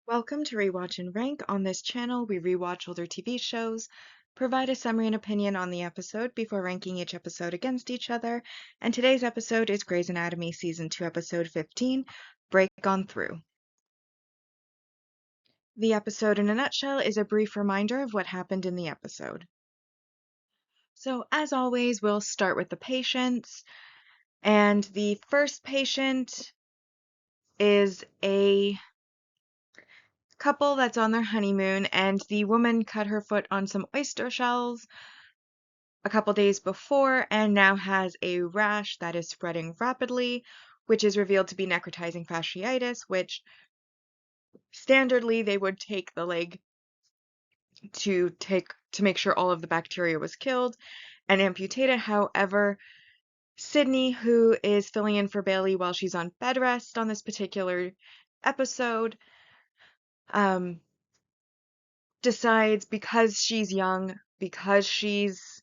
Welcome to Rewatch and Rank. On this channel, we rewatch older TV shows, provide a summary and opinion on the episode before ranking each episode against each other, and today's episode is Grey's Anatomy Season 2, Episode 15, Break On Through. The episode in a nutshell is a brief reminder of what happened in the episode. So, as always, we'll start with the patients, and the first patient is a couple that's on their honeymoon, and the woman cut her foot on some oyster shells a couple days before and now has a rash that is spreading rapidly, which is revealed to be necrotizing fasciitis, which standardly they would take the leg to make sure all of the bacteria was killed and amputate it. However, Sydney, who is filling in for Bailey while she's on bed rest on this particular episode, decides because she's young, because she's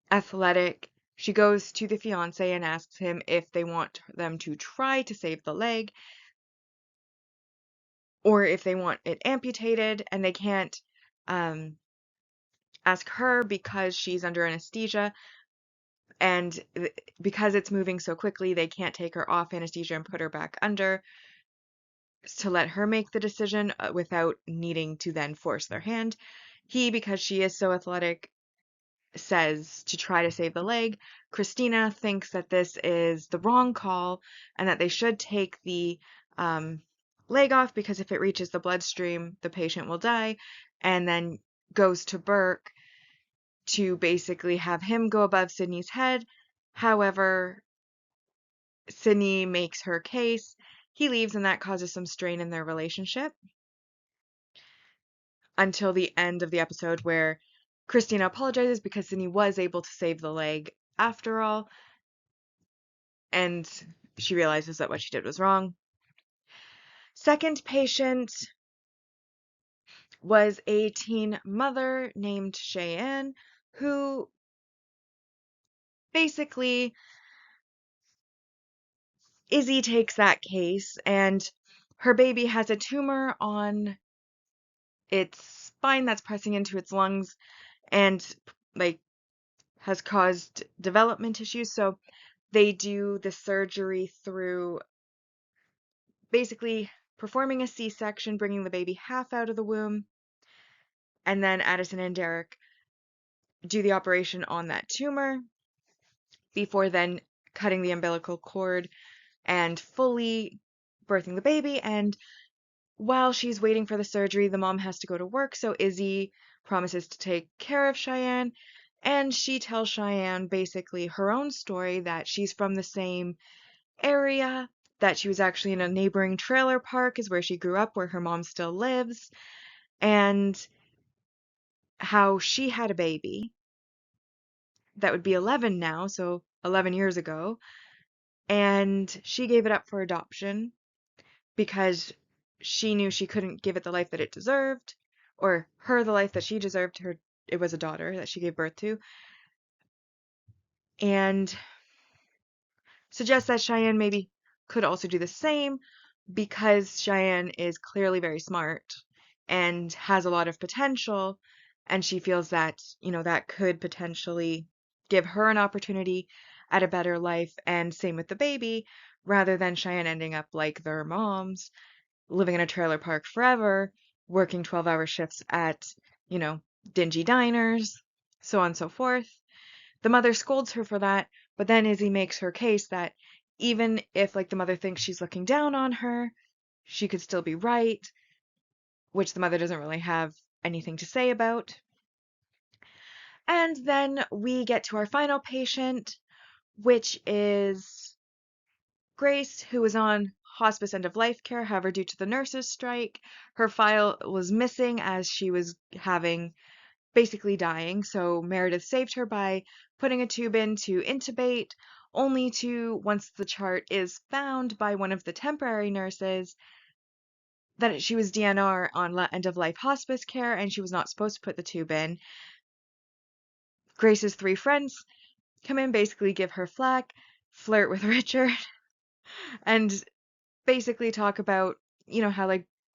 athletic, she goes to the fiance and asks him if they want them to try to save the leg or if they want it amputated, and they can't ask her because she's under anesthesia, and because it's moving so quickly, they can't take her off anesthesia and put her back under to let her make the decision without needing to then force their hand. He, because she is so athletic, says to try to save the leg. Christina thinks that this is the wrong call and that they should take the leg off because if it reaches the bloodstream, the patient will die, and then goes to Burke to basically have him go above Sydney's head. However, Sydney makes her case. He leaves, and that causes some strain in their relationship until the end of the episode where Christina apologizes because Sydney was able to save the leg after all, and she realizes that what she did was wrong. Second patient was a teen mother named Cheyenne, who basically Izzy takes that case, and her baby has a tumor on its spine that's pressing into its lungs and like has caused development issues. So they do the surgery through basically performing a C-section, bringing the baby half out of the womb, and then Addison and Derek do the operation on that tumor before then cutting the umbilical cord and fully birthing the baby. And while she's waiting for the surgery, the mom has to go to work, so Izzy promises to take care of Cheyenne, and she tells Cheyenne basically her own story, that she's from the same area, that she was actually in a neighboring trailer park is where she grew up, where her mom still lives, and how she had a baby that would be 11 now, so 11 years ago, and she gave it up for adoption because she knew she couldn't give it the life that it deserved, or her the life that she deserved. It was a daughter that she gave birth to, and suggests that Cheyenne maybe could also do the same because Cheyenne is clearly very smart and has a lot of potential, and she feels that, that could potentially give her an opportunity at a better life, and same with the baby, rather than Cheyenne ending up like their moms, living in a trailer park forever, working 12-hour shifts at, dingy diners, so on and so forth. The mother scolds her for that, but then Izzy makes her case that even if the mother thinks she's looking down on her, she could still be right, which the mother doesn't really have anything to say about. And then we get to our final patient, which is Grace, who was on hospice end of life care. However, due to the nurses' strike, her file was missing as she was basically dying. So Meredith saved her by putting a tube in to intubate, only to, once the chart is found by one of the temporary nurses, that she was DNR on end of life hospice care and she was not supposed to put the tube in. Grace's three friends come in, basically give her flack, flirt with Richard, and basically talk about, how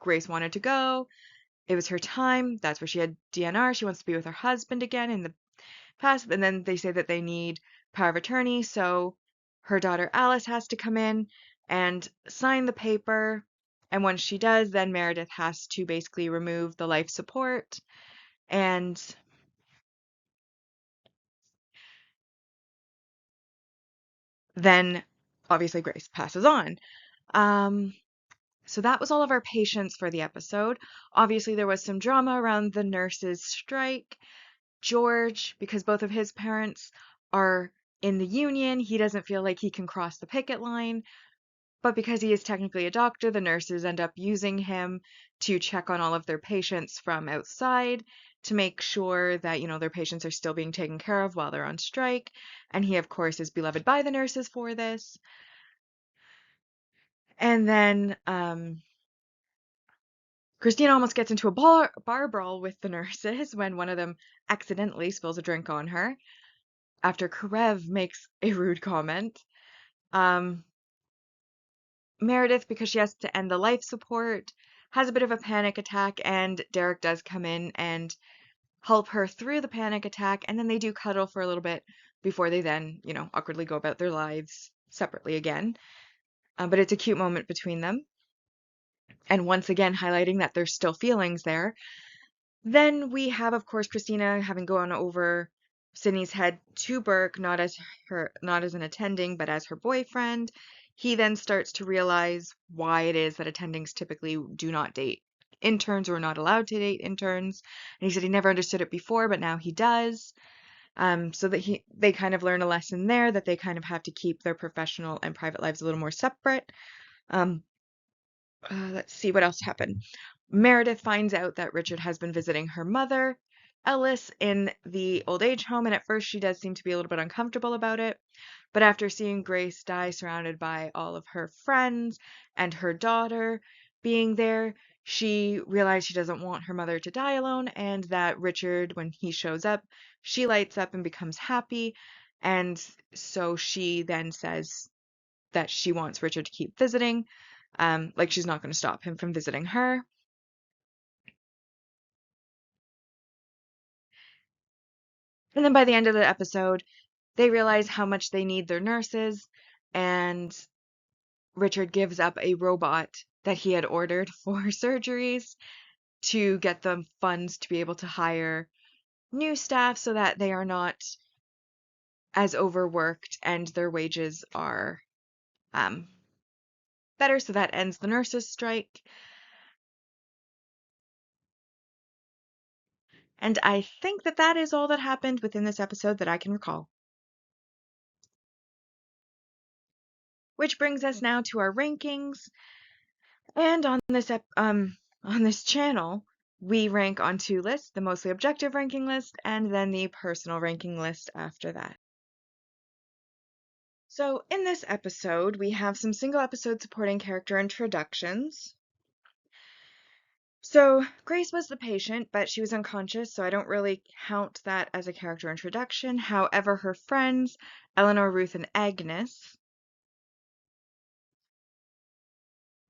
Grace wanted to go. It was her time. That's where she had DNR. She wants to be with her husband again in the past. And then they say that they need power of attorney. So her daughter Alice has to come in and sign the paper. And once she does, then Meredith has to basically remove the life support. And then obviously Grace passes on. Um, so that was all of our patients for the episode. Obviously, there was some drama around the nurses' strike. George, because both of his parents are in the union, he doesn't feel like he can cross the picket line. But because he is technically a doctor, the nurses end up using him to check on all of their patients from outside to make sure that, their patients are still being taken care of while they're on strike. And he, of course, is beloved by the nurses for this. And then Christina almost gets into a bar brawl with the nurses when one of them accidentally spills a drink on her after Karev makes a rude comment. Meredith, because she has to end the life support, has a bit of a panic attack, and Derek does come in and help her through the panic attack, and then they do cuddle for a little bit before they then, awkwardly go about their lives separately again. But it's a cute moment between them. And once again, highlighting that there's still feelings there. Then we have, of course, Christina having gone over Sydney's head to Burke, not as an attending, but as her boyfriend. He then starts to realize why it is that attendings typically do not date interns or are not allowed to date interns. And he said he never understood it before, but now he does. So that they kind of learn a lesson there that they kind of have to keep their professional and private lives a little more separate. Let's see what else happened. Meredith finds out that Richard has been visiting her mother, Ellis, in the old age home, and at first she does seem to be a little bit uncomfortable about it. But after seeing Grace die surrounded by all of her friends and her daughter being there, she realized she doesn't want her mother to die alone, and that Richard, when he shows up, she lights up and becomes happy. And so she then says that she wants Richard to keep visiting. Like she's not going to stop him from visiting her. And then by the end of the episode, they realize how much they need their nurses, and Richard gives up a robot that he had ordered for surgeries to get them funds to be able to hire new staff so that they are not as overworked and their wages are better. So that ends the nurses' strike. And I think that that is all that happened within this episode that I can recall. Which brings us now to our rankings. And on this channel, we rank on two lists, the mostly objective ranking list and then the personal ranking list after that. So in this episode, we have some single episode supporting character introductions. So Grace was the patient, but she was unconscious, so I don't really count that as a character introduction. However, her friends, Eleanor, Ruth, and Agnes,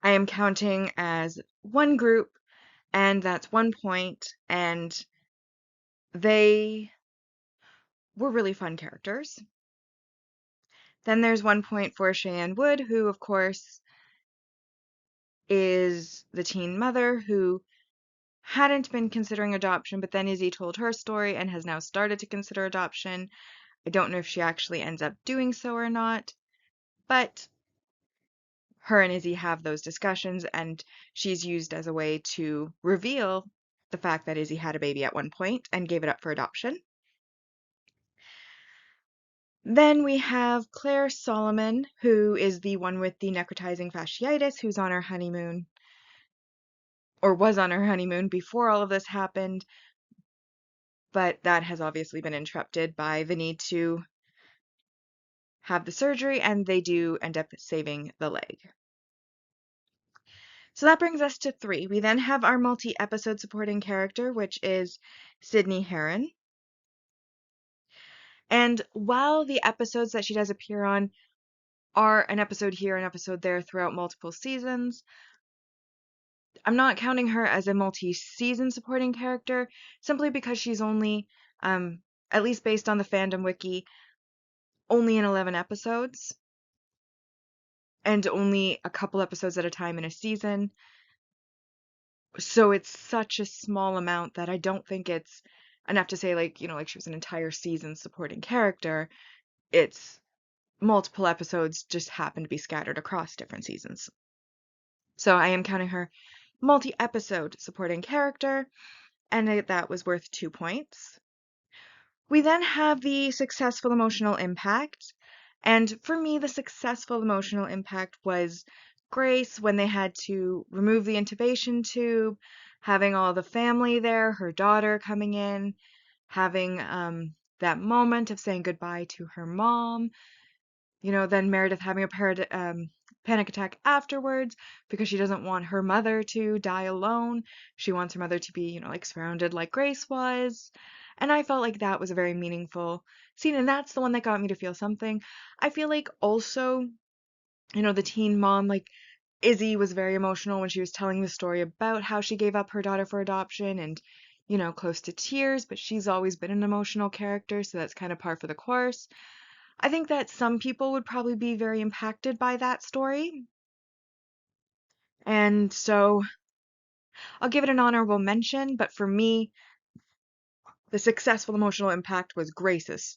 I am counting as one group, and that's 1 point, and they were really fun characters. Then there's 1 point for Cheyenne Wood, who, of course, is the teen mother who hadn't been considering adoption, but then Izzy told her story and has now started to consider adoption. I don't know if she actually ends up doing so or not, but her and Izzy have those discussions, and she's used as a way to reveal the fact that Izzy had a baby at 1 point and gave it up for adoption. Then we have Claire Solomon, who is the one with the necrotizing fasciitis, who's on her honeymoon, or was on her honeymoon before all of this happened, but that has obviously been interrupted by the need to have the surgery, and they do end up saving the leg. So that brings us to 3. We then have our multi-episode supporting character, which is Sydney Heron. And while the episodes that she does appear on are an episode here, an episode there throughout multiple seasons, I'm not counting her as a multi-season supporting character simply because she's only, um, at least based on the fandom wiki, only in 11 episodes and only a couple episodes at a time in a season. So it's such a small amount that I don't think it's enough to say, like, like she was an entire season supporting character. It's multiple episodes just happen to be scattered across different seasons. So I am counting her multi-episode supporting character, and that was worth 2 points. We then have the successful emotional impact. And for me, the successful emotional impact was Grace when they had to remove the intubation tube, having all the family there, her daughter coming in, having that moment of saying goodbye to her mom. Then Meredith having a panic attack afterwards because she doesn't want her mother to die alone. She wants her mother to be, like surrounded like Grace was. And I felt like that was a very meaningful scene, and that's the one that got me to feel something. I feel like also, the teen mom, like Izzy was very emotional when she was telling the story about how she gave up her daughter for adoption and, close to tears, but she's always been an emotional character, so that's kind of par for the course. I think that some people would probably be very impacted by that story. And so I'll give it an honorable mention, but for me, the successful emotional impact was Grace's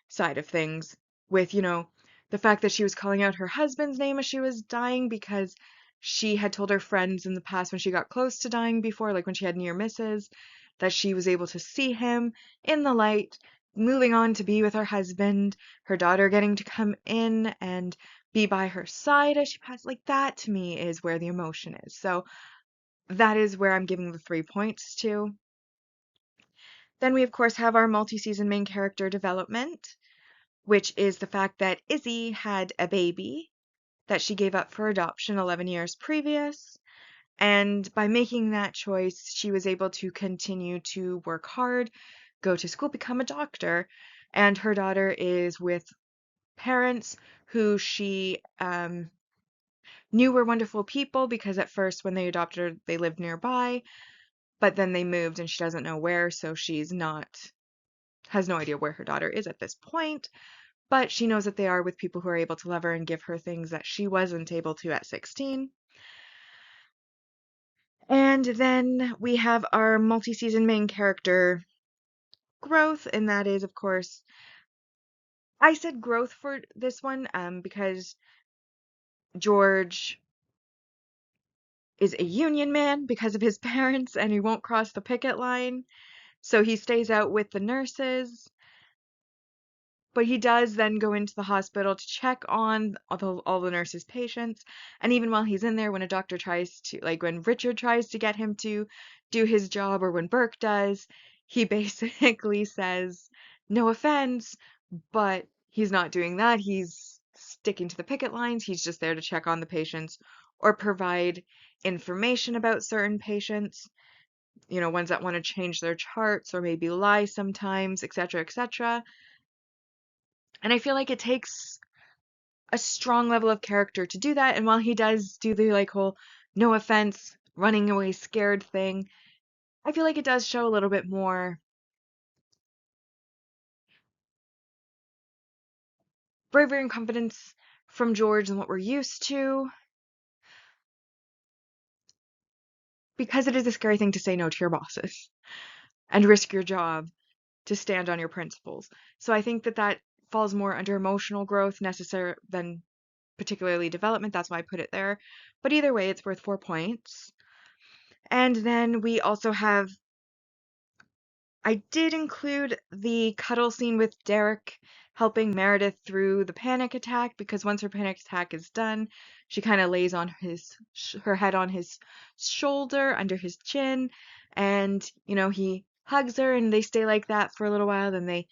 side of things, with, the fact that she was calling out her husband's name as she was dying because she had told her friends in the past when she got close to dying before, like when she had near misses, that she was able to see him in the light, moving on to be with her husband, her daughter getting to come in and be by her side as she passed. Like that to me is where the emotion is. So that is where I'm giving the 3 points to. Then we, of course, have our multi-season main character development, which is the fact that Izzy had a baby that she gave up for adoption 11 years previous. And by making that choice, she was able to continue to work hard, go to school, become a doctor. And her daughter is with parents who she knew were wonderful people because at first, when they adopted her, they lived nearby. But then they moved and she doesn't know where, so has no idea where her daughter is at this point. But she knows that they are with people who are able to love her and give her things that she wasn't able to at 16. And then we have our multi-season main character growth, and that is, of course, I said growth for this one because George is a union man because of his parents, and he won't cross the picket line, so he stays out with the nurses. But he does then go into the hospital to check on all the nurses' patients. And even while he's in there, when a doctor tries to, like when Richard tries to get him to do his job, or when Burke does, he basically says, no offense, but he's not doing that. He's sticking to the picket lines. He's just there to check on the patients or provide information about certain patients, ones that want to change their charts or maybe lie sometimes, etc., etc. And I feel like it takes a strong level of character to do that. And while he does do the like whole no offense, running away scared thing, I feel like it does show a little bit more bravery and confidence from George than what we're used to. Because it is a scary thing to say no to your bosses and risk your job to stand on your principles. So I think that falls more under emotional growth necessary than particularly development. That's why I put it there. But either way, it's worth 4 points. And then we also have I did include the cuddle scene with Derek helping Meredith through the panic attack because once her panic attack is done, she kind of lays on her head on his shoulder under his chin, and he hugs her and they stay like that for a little while. Then they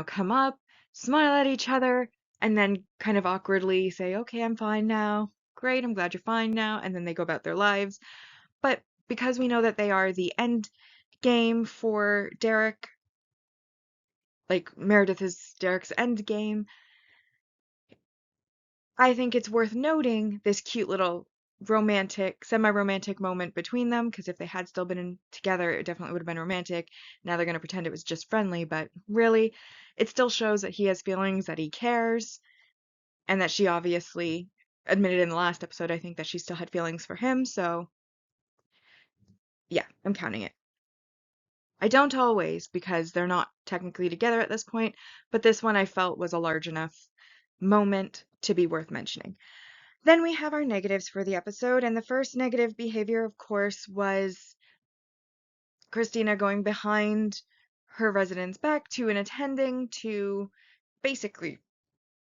come up, smile at each other, and then kind of awkwardly say, "Okay, I'm fine now. Great, I'm glad you're fine now," and then they go about their lives. But because we know that they are the end game for Derek, like Meredith is Derek's end game, I think it's worth noting this cute little romantic, semi-romantic moment between them, because if they had still been together, it definitely would have been romantic. Now they're going to pretend it was just friendly, but really, it still shows that he has feelings, that he cares, and that she obviously admitted in the last episode, I think, that she still had feelings for him, so yeah, I'm counting it. I don't always, because they're not technically together at this point, but this one I felt was a large enough moment to be worth mentioning. Then we have our negatives for the episode, and the first negative behavior, of course, was Christina going behind her resident's back to an attending to basically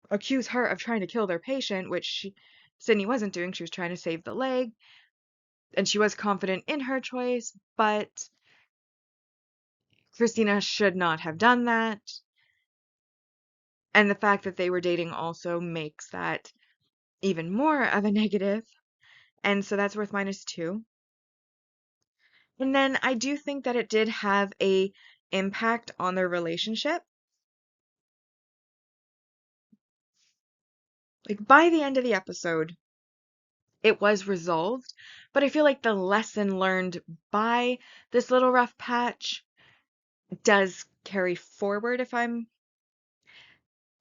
accuse her of trying to kill their patient, which Sydney wasn't doing. She was trying to save the leg, and she was confident in her choice, but Christina should not have done that. And the fact that they were dating also makes that even more of a negative. And so that's worth -2. And then I do think that it did have a impact on their relationship. Like by the end of the episode, it was resolved, but I feel like the lesson learned by this little rough patch does carry forward.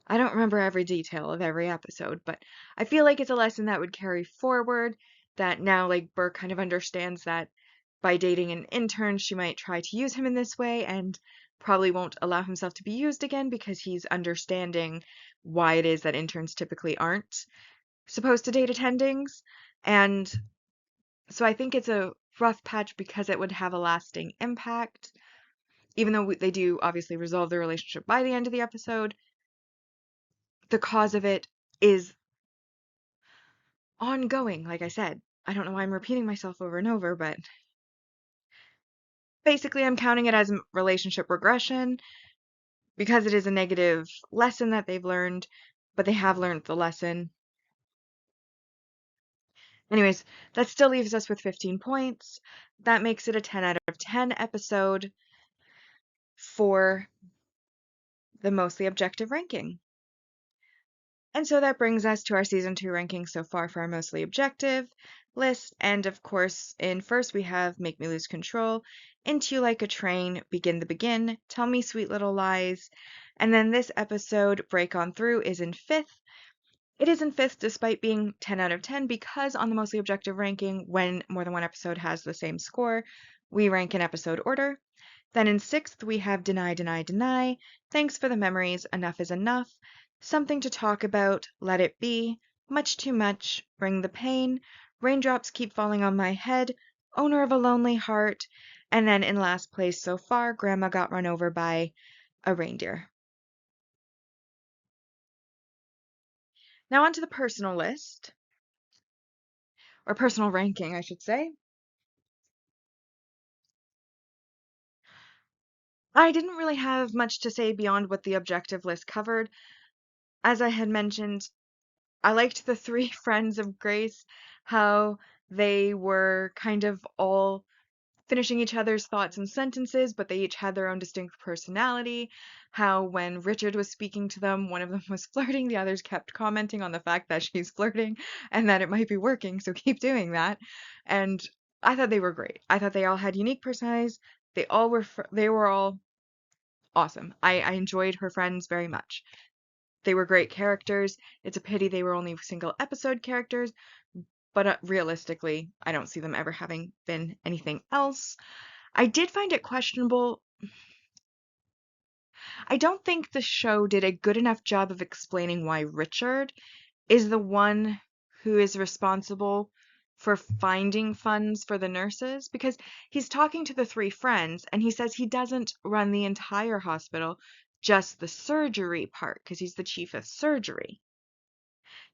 I don't remember every detail of every episode, but I feel like it's a lesson that would carry forward, that now like Burke kind of understands that by dating an intern, she might try to use him in this way and probably won't allow himself to be used again because he's understanding why it is that interns typically aren't supposed to date attendings. And so I think it's a rough patch because it would have a lasting impact. Even though they do obviously resolve the relationship by the end of the episode, the cause of it is ongoing, like I said. I don't know why I'm repeating myself over and over, but basically I'm counting it as relationship regression because it is a negative lesson that they've learned, but they have learned the lesson. Anyways, that still leaves us with 15 points. That makes it a 10 out of 10 episode for the mostly objective ranking. And so that brings us to our season 2 ranking so far for our mostly objective list. And of course, in first we have Make Me Lose Control, Into You Like a Train, Begin the Begin, Tell Me Sweet Little Lies. And then this episode, Break On Through, is in fifth. It is in fifth despite being 10 out of 10 because on the mostly objective ranking, when more than one episode has the same score, we rank in episode order. Then in sixth, we have Deny, Deny, Deny, Thanks for the Memories, Enough is Enough, Something to Talk About, Let It Be, Much Too Much, Bring the Pain, Raindrops Keep Falling on My Head, Owner of a Lonely Heart, and then in last place so far, Grandma Got Run Over by a Reindeer. Now onto the personal list, or personal ranking, I should say. I didn't really have much to say beyond what the objective list covered. As I had mentioned, I liked the three friends of Grace, how they were kind of all finishing each other's thoughts and sentences, but they each had their own distinct personality. How when Richard was speaking to them, one of them was flirting, the others kept commenting on the fact that she's flirting and that it might be working, so keep doing that. And I thought they were great. I thought they all had unique personalities. They were all awesome. I enjoyed her friends very much. They were great characters. It's a pity they were only single episode characters, but realistically, I don't see them ever having been anything else. I did find it questionable. I don't think the show did a good enough job of explaining why Richard is the one who is responsible for finding funds for the nurses, because he's talking to the three friends and he says he doesn't run the entire hospital, just the surgery part, because he's the chief of surgery.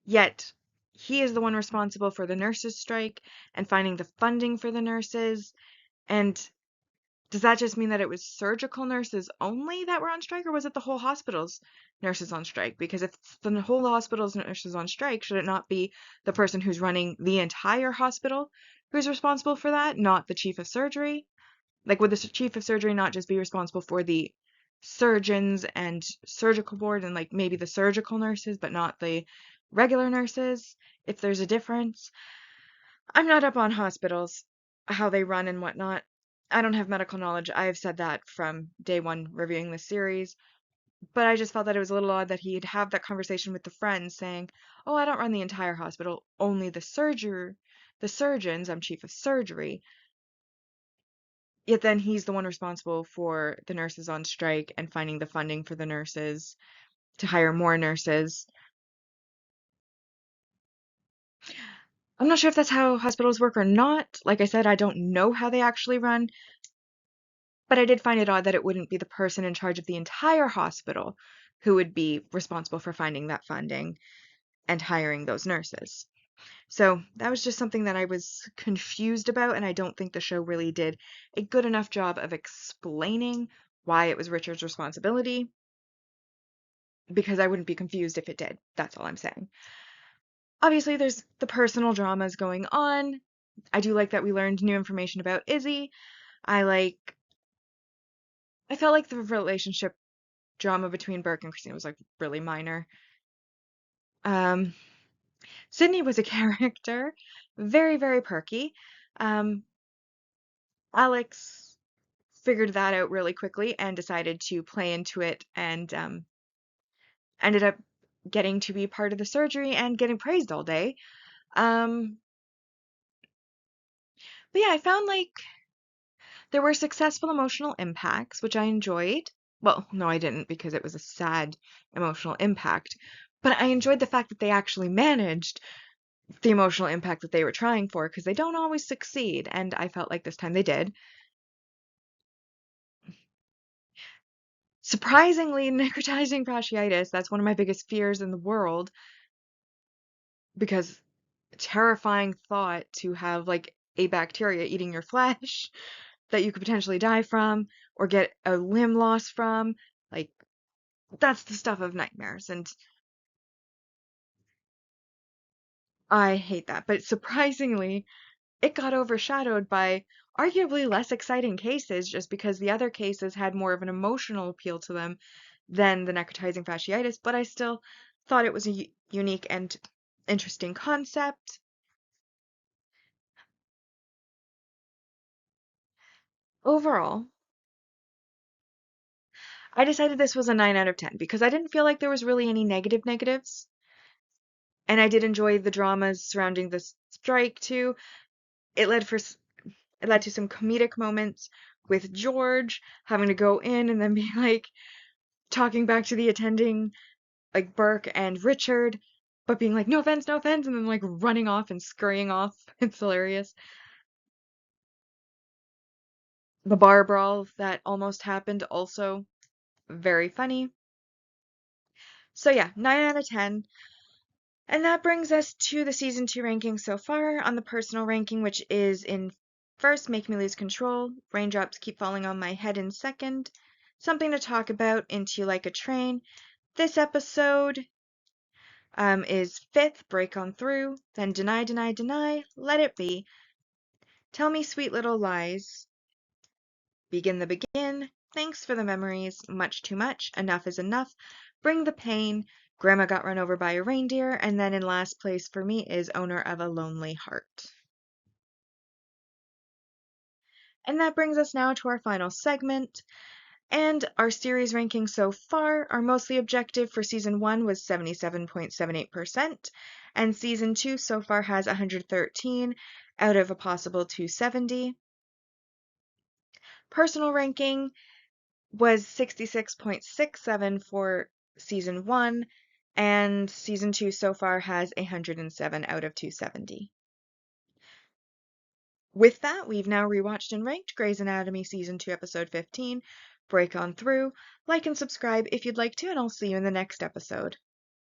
Yet he is the one responsible for the nurses' strike and finding the funding for the nurses. And does that just mean that it was surgical nurses only that were on strike, or was it the whole hospital's nurses on strike? Because if the whole hospital's nurses on strike, should it not be the person who's running the entire hospital who's responsible for that, not the chief of surgery? Like, would the chief of surgery not just be responsible for the surgeons and surgical board and like maybe the surgical nurses, but not the regular nurses, if there's a difference? I'm not up on hospitals, how they run and whatnot. I don't have medical knowledge. I have said that from day one reviewing this series. But I just felt that it was a little odd that he'd have that conversation with the friend saying, "Oh, I don't run the entire hospital, only the surgeons, I'm chief of surgery." Yet then he's the one responsible for the nurses on strike and finding the funding for the nurses to hire more nurses. I'm not sure if that's how hospitals work or not. Like I said, I don't know how they actually run, but I did find it odd that it wouldn't be the person in charge of the entire hospital who would be responsible for finding that funding and hiring those nurses. So that was just something that I was confused about, and I don't think the show really did a good enough job of explaining why it was Richard's responsibility, because I wouldn't be confused if it did. That's all I'm saying. Obviously, there's the personal dramas going on. I do like that we learned new information about Izzy. I felt like the relationship drama between Burke and Christina was like really minor. Um, Sydney was a character, very, very perky. Um, Alex figured that out really quickly and decided to play into it and ended up getting to be part of the surgery and getting praised all day. Um, but yeah, I found like there were successful emotional impacts, which I enjoyed. Well, no, I didn't because it was a sad emotional impact. But I enjoyed the fact that they actually managed the emotional impact that they were trying for because they don't always succeed. And I felt like this time they did. Surprisingly, necrotizing fasciitis, that's one of my biggest fears in the world because terrifying thought to have like a bacteria eating your flesh that you could potentially die from or get a limb loss from. Like, that's the stuff of nightmares, and I hate that. But surprisingly, it got overshadowed by arguably less exciting cases just because the other cases had more of an emotional appeal to them than the necrotizing fasciitis, but I still thought it was a unique and interesting concept. Overall, I decided this was a 9 out of 10 because I didn't feel like there was really any negatives. And I did enjoy the dramas surrounding the strike too. It led for it led to some comedic moments with George having to go in and then be like talking back to the attending like Burke and Richard, but being like no offense, and then like running off and scurrying off. It's hilarious. The bar brawl that almost happened also very funny. So yeah, 9 out of 10. And that brings us to the season 2 ranking so far. On the personal ranking, which is in first, Make Me Lose Control, Raindrops Keep Falling on My Head in second, Something to Talk About, Into You Like a Train. This episode is fifth, Break On Through, then Deny, Deny, Deny, Let It Be, Tell Me Sweet Little Lies, Begin the Begin, Thanks for the Memories, Much Too Much, Enough is Enough, Bring the Pain, Grandma Got Run Over by a Reindeer, and then in last place for me is Owner of a Lonely Heart. And that brings us now to our final segment. And our series rankings so far are mostly objective. For season 1 was 77.78%, and season 2 so far has 113 out of a possible 270. Personal ranking was 66.67 for season 1, and season 2 so far has 107 out of 270. With that, we've now rewatched and ranked Grey's Anatomy Season 2, Episode 15. Break on through. Like and subscribe if you'd like to, and I'll see you in the next episode.